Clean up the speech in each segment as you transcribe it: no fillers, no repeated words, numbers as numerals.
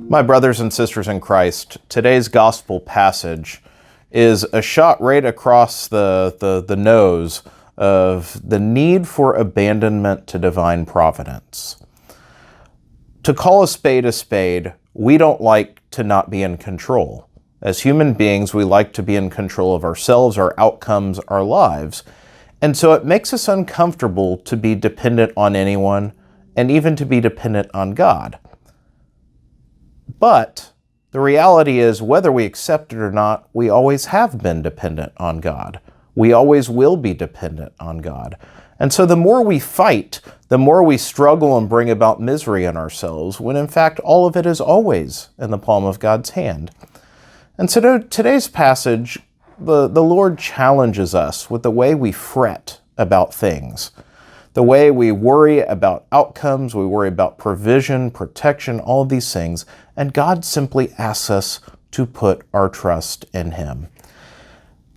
My brothers and sisters in Christ, today's gospel passage is a shot right across the nose of the need for abandonment to divine providence. To call a spade, we don't like to not be in control. As human beings, we like to be in control of ourselves, our outcomes, our lives. And so it makes us uncomfortable to be dependent on anyone and even to be dependent on God. But the reality is, whether we accept it or not, we always have been dependent on God. We always will be dependent on God. And so the more we fight, the more we struggle and bring about misery in ourselves, when in fact all of it is always in the palm of God's hand. And so today's passage, the Lord challenges us with the way we fret about things, the way we worry about outcomes, we worry about provision, protection, all of these things, and God simply asks us to put our trust in Him.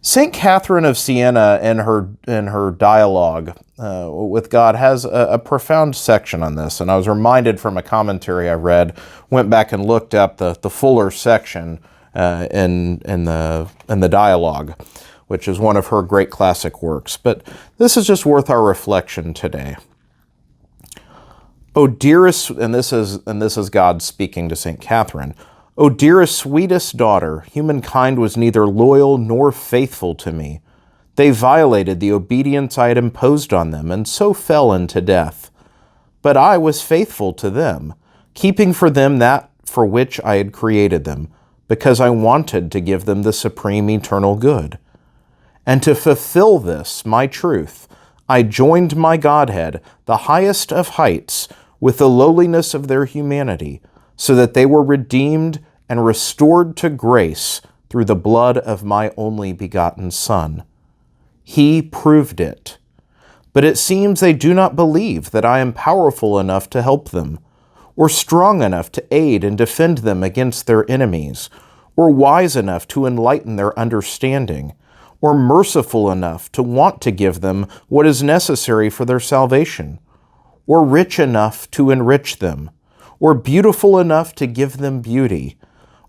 St. Catherine of Siena, in her dialogue with God, has a profound section on this, and I was reminded from a commentary I read, went back and looked up the fuller section in the dialogue, which is one of her great classic works. But this is just worth our reflection today. O dearest, and this is God speaking to St. Catherine, O dearest, sweetest daughter, humankind was neither loyal nor faithful to me. They violated the obedience I had imposed on them, and so fell into death. But I was faithful to them, keeping for them that for which I had created them, because I wanted to give them the supreme eternal good. And to fulfill this, my truth, I joined my Godhead, the highest of heights, with the lowliness of their humanity, so that they were redeemed and restored to grace through the blood of my only begotten Son. He proved it. But it seems they do not believe that I am powerful enough to help them, or strong enough to aid and defend them against their enemies, or wise enough to enlighten their understanding, or merciful enough to want to give them what is necessary for their salvation, or rich enough to enrich them, or beautiful enough to give them beauty,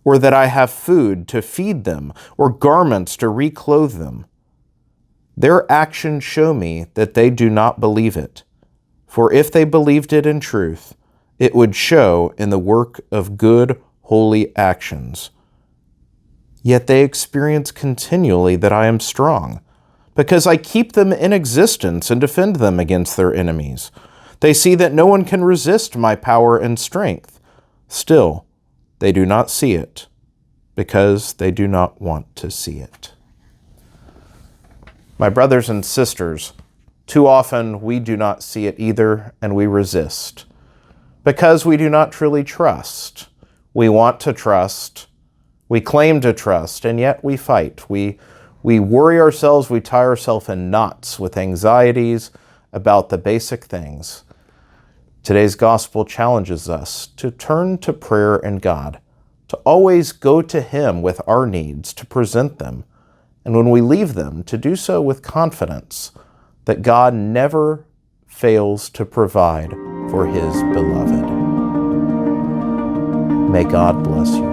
or that I have food to feed them, or garments to reclothe them. Their actions show me that they do not believe it, for if they believed it in truth, it would show in the work of good, holy actions. Yet they experience continually that I am strong, because I keep them in existence and defend them against their enemies. They see that no one can resist my power and strength. Still, they do not see it, because they do not want to see it. My brothers and sisters, too often we do not see it either, and we resist, because we do not truly trust. We want to trust, we claim to trust, and yet we fight. We worry ourselves, we tie ourselves in knots with anxieties about the basic things. Today's gospel challenges us to turn to prayer and God, to always go to Him with our needs, to present them, and when we leave them, to do so with confidence that God never fails to provide for His beloved. May God bless you.